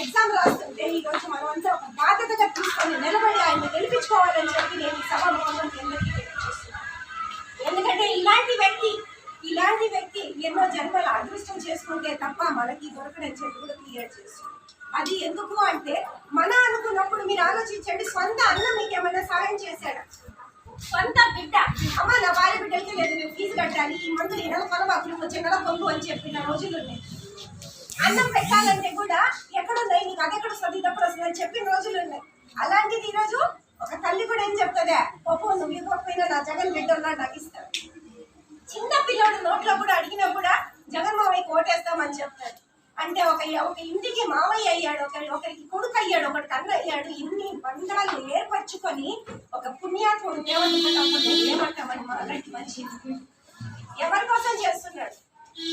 Exam రాస్తుంటే ఈ రోజు మనం అంతా ఒక బాధ్యతగా తీసుకొని నిలబడి ఆయన గెలిపించుకోవాలని చెప్పి నేను ఈ సభాముఖంగా అందరికీ తెలియజేస్తున్నాను. ఎందుకంటే ఇలాంటి వ్యక్తి ఎన్నో జన్మల అదృష్టం చేసుకుంటే తప్ప మనకి దొరకడని చెప్పి కూడా క్లియర్ చేస్తుంది. అది ఎందుకు అంటే మన అనుకున్నప్పుడు మీరు ఆలోచించండి, సొంత అన్న మీకు ఏమైనా సహాయం చేశాడా? సొంత బిడ్డ అమ్మ నా భార్య బిడ్డలకి లేదు నేను ఫీజు కట్టాలి, ఈ మందులు ఈ నెల పొలవాకులు వచ్చే నెల పొంగు అని చెప్పిన రోజులు ఉన్నాయి. అన్నం పెట్టాలంటే కూడా ఎక్కడున్నాయి నీకు అదెక్కడ వస్తుంది ఇదెక్కడ వస్తుంది అని చెప్పిన రోజులు ఉన్నాయి. అలాంటిది ఈరోజు ఒక తల్లి కూడా ఏం చెప్తుందే, పప్పు నువ్వు ఇవ్వకపోయినా నా జగన్ బిడ్డ ఉన్నాడు నాకు ఇస్తాడు. చిన్న పిల్లడు నోట్లో కూడా అడిగినా కూడా జగన్ మావయ్యకి ఓటేస్తామని చెప్తాడు. అంటే ఒక ఇంటికి మావయ్య అయ్యాడు, ఒకరికి కొడుకు అయ్యాడు, ఒకరికి అన్న అయ్యాడు. ఇన్ని బంధాలు ఏర్పరచుకొని ఒక పుణ్యాత్ముడు దేవతకపోతే ఏమంటామని అలాంటి మనిషి ఎవరి కోసం చేస్తున్నాడు?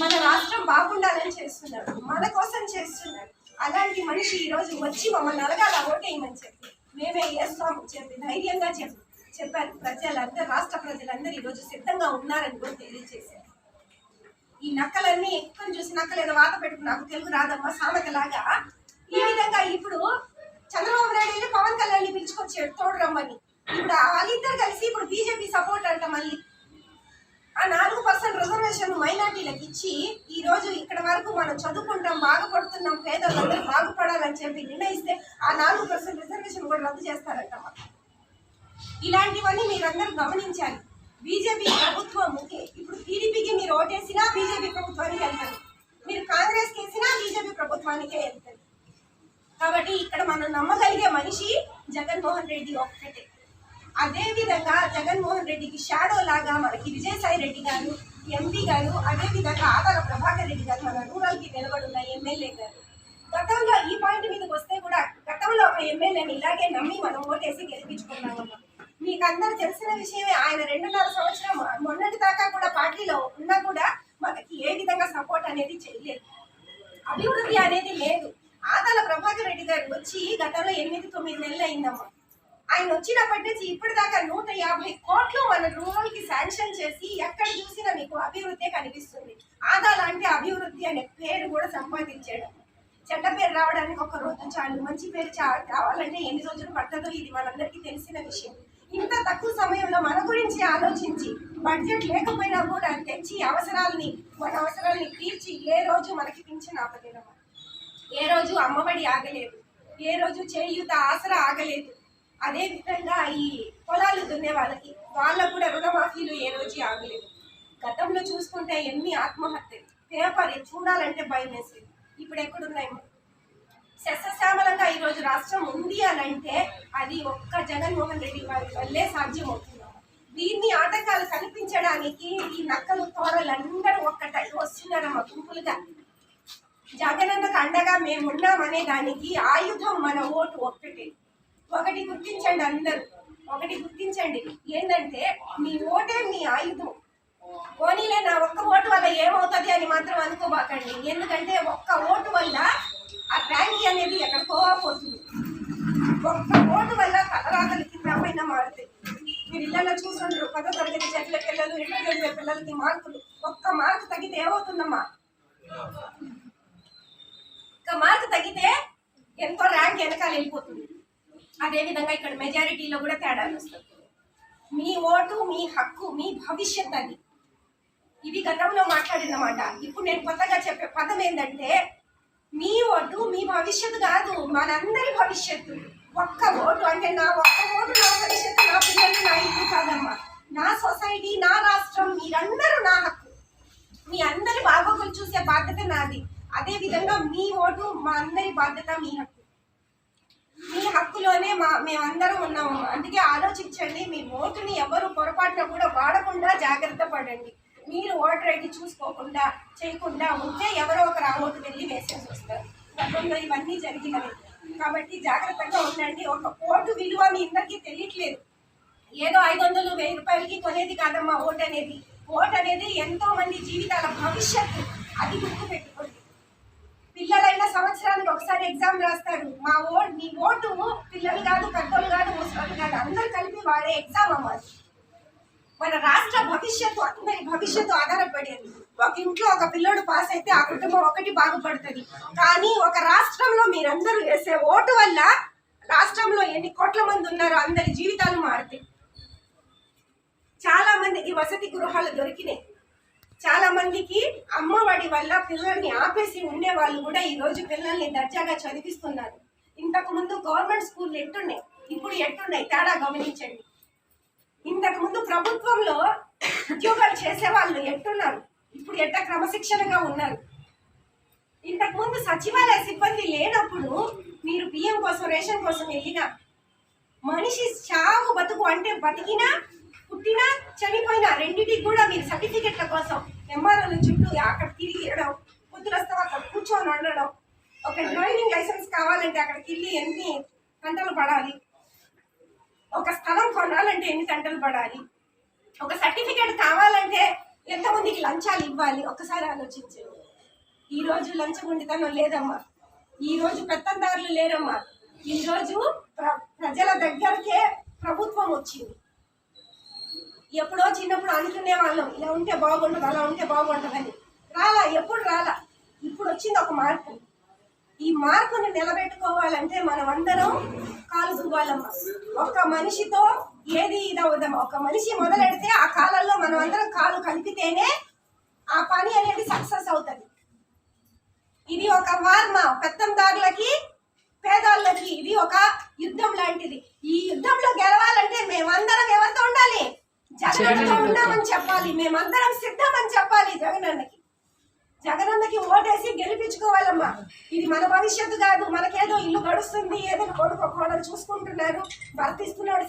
మన రాష్ట్రం బాగుండాలని చేస్తున్నాడు, మన కోసం చేస్తున్నాడు. అలాంటి మనిషి ఈరోజు వచ్చి మమ్మల్ని అడగాల ఓటేయమని చెప్పి మేమే వేస్తాము చెప్పి ధైర్యంగా చెప్పారు. ప్రజలందరూ రాష్ట్ర ప్రజలందరూ ఈరోజు సిద్ధంగా ఉన్నారని కూడా తెలియజేశారు. ఈ నక్కలన్నీ ఎక్కువ చూసి నక్కలేదో వాత పెట్టుకుని నాకు తెలుగు రాదమ్మా సామెతలాగా ఈ విధంగా ఇప్పుడు చంద్రబాబు నాయుడు పవన్ కళ్యాణ్ పిలుచుకొచ్చాడు తోడు రమ్మని. ఇప్పుడు వాళ్ళిద్దరు కలిసి ఇప్పుడు బీజేపీ సపోర్ట్ అంట. మళ్ళీ ఆ 4% రిజర్వేషన్ మైనార్టీలకు ఇచ్చి ఈ రోజు ఇక్కడ వరకు మనం చదువుకుంటాం, బాగుపడుతున్నాం, పేదలందరూ బాగుపడాలని చెప్పి నిర్ణయిస్తే ఆ 4% రిజర్వేషన్ కూడా రద్దు చేస్తారంట. ఇలాంటివన్నీ మీరందరూ గమనించాలి. బీజేపీ ప్రభుత్వం ఇప్పుడు టీడీపీకి మీరు ఓటేసినా బీజేపీ ప్రభుత్వానికి వెళ్తారు, మీరు కాంగ్రెస్కి వేసినా బీజేపీ ప్రభుత్వానికే వెళ్తారు. కాబట్టి ఇక్కడ మనం నమ్మగలిగే మనిషి జగన్మోహన్ రెడ్డి ఒక్కటే. అదేవిధంగా జగన్మోహన్ రెడ్డికి షాడో లాగా మనకి విజయసాయి రెడ్డి గారు ఎంపీ గారు, అదేవిధంగా ఆదాల ప్రభాకర్ రెడ్డి గారు మన రూరల్కి నిలబడున్న ఎమ్మెల్యే గారు. గతంలో ఈ పాయింట్ మీదకి వస్తే కూడా గతంలో ఒక ఎమ్మెల్యేని ఇలాగే నమ్మి మనం ఓటేసి గెలిపించుకున్నామన్నా. మీకు అందరూ తెలిసిన విషయమే, ఆయన 2.5 సంవత్సరం మొన్నటి దాకా కూడా పార్టీలో ఉన్నా కూడా మనకి ఏ విధంగా సపోర్ట్ అనేది చేయలేదు, అభివృద్ధి అనేది లేదు. ఆదాల ప్రభాకర్ రెడ్డి గారు వచ్చి గతంలో 8-9 నెలలు అయిందమ్మా. ఆయన వచ్చినప్పటి నుంచి ఇప్పటిదాకా 150 కోట్లు మన రూరల్కి శాంక్షన్ చేసి ఎక్కడ చూసినా మీకు అభివృద్ధి కనిపిస్తుంది. ఆదాల అంటే అభివృద్ధి అనే పేరు కూడా సంపాదించాడు. చెడ్డ పేరు రావడానికి 1 రోజు చాలు, మంచి పేరు కావాలంటే ఎన్ని రోజులు పట్టదో ఇది మనందరికీ తెలిసిన విషయం. ఇంత తక్కువ సమయంలో మన గురించి ఆలోచించి బడ్జెట్ లేకపోయినా కూడా తెచ్చి మన అవసరాలని తీర్చి ఏ రోజు మనకి పింఛన్ ఆపలేదు, ఏ రోజు అమ్మఒడి ఆగలేదు, ఏ రోజు చేయూత ఆసరా ఆగలేదు. అదేవిధంగా ఈ పొలాలు దున్నే వాళ్ళకు కూడా రుణమాఫీలు ఏ రోజు ఆగలేదు. గతంలో చూసుకుంటే ఎన్ని ఆత్మహత్యలు, పేపర్ చూడాలంటే భయం వేసేది. ఇప్పుడు ఎక్కడున్నాయి? సస్యశ్యామలంగా ఈరోజు రాష్ట్రం ఉంది అని అంటే అది ఒక్క జగన్మోహన్ రెడ్డి వారి వల్లే సాధ్యం అవుతుంది. దీన్ని ఆటంకాలు కల్పించడానికి ఈ నక్కలు తోడలందరూ ఒక్కటై వస్తున్నారమ్మ గుంపులుగా. జగనన్నకు అండగా మేమున్నామనే దానికి ఆయుధం మన ఓటు ఒక్కటే. ఒకటి గుర్తించండి అందరూ, ఒకటి గుర్తించండి, ఏంటంటే మీ ఓటే మీ ఆయుధం. పోనీలే నా ఒక్క ఓటు వల్ల ఏమవుతుంది అని మాత్రం అనుకోబాకండి. ఎందుకంటే ఒక్క ఓటు వల్ల ఆ ట్యాంకీ అనేది ఎక్కడికో పోతుంది. ఒక్క ఓటు వల్ల తలరాతలు కింద పైన మారుతాయి. మీరు ఇళ్ళలో చూసుంటారు, 10వ తరగతి చదివే పిల్లలు, 2వ చదివే పిల్లలకి మార్కులు ఒక్క మార్కు తగ్గితే ఏమవుతుందమ్మా? ఒక్క మార్కు తగ్గితే ఎంతో ర్యాంక్ వెనకాల వెళ్ళిపోతుంది. అదేవిధంగా ఇక్కడ మెజారిటీలో కూడా తేడాలు వస్తుంది. మీ ఓటు మీ హక్కు, మీ భవిష్యత్ అది. ఇది గతంలో మాట్లాడినమాట. ఇప్పుడు నేను కొత్తగా చెప్పే పదం ఏంటంటే మీ ఓటు మీ భవిష్యత్తు కాదు, మనందరి భవిష్యత్తు. ఒక్క ఓటు అంటే నా ఒక్క ఓటు నా భవిష్యత్తు, నా పిల్లలు, నా ఇల్లు కాదమ్మా, నా సొసైటీ, నా రాష్ట్రం, మీరందరూ నా హక్కు. మీ అందరి బాగోగులు చూసే బాధ్యత నాది. అదేవిధంగా మీ ఓటు మా అందరి బాధ్యత, మీ హక్కు. మీ హక్కులోనే మేమందరం ఉన్నాము. అందుకే ఆలోచించండి, మీ ఓటుని ఎవరు పొరపాటున కూడా వాడకుండా జాగ్రత్త పడండి. మీరు ఓటర్ ఐడి చూసుకోకుండా చేయకుండా ఉంటే ఎవరో ఒకరు ఆ ఓటు వెళ్ళి వేసేసి వస్తారు. గతంలో ఇవన్నీ జరిగినవి. కాబట్టి జాగ్రత్తగా ఉండండి. ఒక ఓటు విలువ మీ అందరికీ తెలియట్లేదు. ఏదో 500, 1000 రూపాయలకి కొనేది కాదమ్మా ఓటు అనేది. ఓటు అనేది ఎంతో మంది జీవితాల భవిష్యత్తు. అది గుర్తు పెట్టుకోండి. పిల్లలైన సంవత్సరానికి ఒకసారి ఎగ్జామ్ రాస్తారు. మీ ఓటు పిల్లలు కాదు, పెద్దోళ్ళు కాదు, ముసలి కాదు, అందరు కలిపి వాడే ఎగ్జామ్ అమ్మాలి. మన రాష్ట్ర భవిష్యత్తు, అందరి భవిష్యత్తు ఆధారపడేది. ఒక ఇంట్లో ఒక పిల్లోడు పాస్ అయితే ఆ కుటుంబం ఒకటి బాగుపడుతుంది. కానీ ఒక రాష్ట్రంలో మీరందరూ వేసే ఓటు వల్ల రాష్ట్రంలో ఎన్ని కోట్ల మంది ఉన్నారో అందరి జీవితాలు మారుతాయి. చాలా మందికి వసతి గృహాలు దొరికినాయి. చాలా మందికి అమ్మఒడి వల్ల పిల్లల్ని ఆపేసి ఉండే వాళ్ళు కూడా ఈ రోజు పిల్లల్ని దర్జాగా చదివిస్తున్నారు. ఇంతకు ముందు గవర్నమెంట్ స్కూల్ ఎట్టున్నాయి, ఇప్పుడు ఎట్టున్నాయి తేడా గమనించండి. ఇంతకు ముందు ప్రభుత్వంలో ఉద్యోగాలు చేసే వాళ్ళు ఎట్టున్నారు, ఇప్పుడు ఎట్ట క్రమశిక్షణగా ఉన్నారు. ఇంతకు ముందు సచివాలయ సిబ్బంది లేనప్పుడు మీరు బియ్యం కోసం రేషన్ కోసం వెళ్ళినా, మనిషి చావు బతుకు అంటే బతికినా పుట్టినా చనిపోయినా రెండింటికి కూడా మీరు సర్టిఫికెట్ల కోసం ఎంఆర్ఓల చుట్టూ అక్కడ తిరిగిడం, పొద్దున వస్తావు అక్కడ కూర్చొని ఉండడం. ఒక డ్రైవింగ్ లైసెన్స్ కావాలంటే అక్కడికి వెళ్ళి ఎన్ని గంటలు పడాలి, ఒక స్థలం కొనాలంటే ఎన్ని గంటలు పడాలి, ఒక సర్టిఫికెట్ కావాలంటే ఎంతమందికి లంచాలు ఇవ్వాలి, ఒకసారి ఆలోచించు. ఈ రోజు లంచగొండితనం లేదమ్మా, ఈ రోజు పెత్తందారులు లేరమ్మా. ఈ రోజు ప్రజల దగ్గరకే ప్రభుత్వం వచ్చింది. ఎప్పుడో చిన్నప్పుడు అనుకునే వాళ్ళం ఇలా ఉంటే బాగుంటుంది, అలా ఉంటే బాగుంటుందని. రాలా, ఎప్పుడు రాలా. ఇప్పుడు వచ్చింది ఒక మార్పు. ఈ మార్పుని నిలబెట్టుకోవాలంటే మనం అందరం కాలు దువ్వాలమ్మా. ఒక మనిషితో ఏది ఇదవుదమ్మా. ఒక మనిషి మొదలెడితే ఆ కాలంలో మనం అందరం కాలు కలిపితేనే ఆ పని అనేది సక్సెస్ అవుతుంది. ఇది ఒక వార్మ పెత్తందారులకి పేదవాళ్ళకి, ఇది ఒక యుద్ధం లాంటిది. ఈ యుద్ధంలో గెలవాలంటే మేమందరం ఎవరితో ఉండాలి? జగనన్నతో ఉన్నామని చెప్పాలి. మేమందరం సిద్ధమని చెప్పాలి. జగనన్నకి ఓటేసి గెలిపించుకోవాలమ్మా. ఇది మన భవిష్యత్తు కాదు. మనకేదో ఇల్లు గడుస్తుంది, ఏదో కొడుకు కోడలు చూసుకుంటున్నారు, భర్త ఇస్తున్నాడు,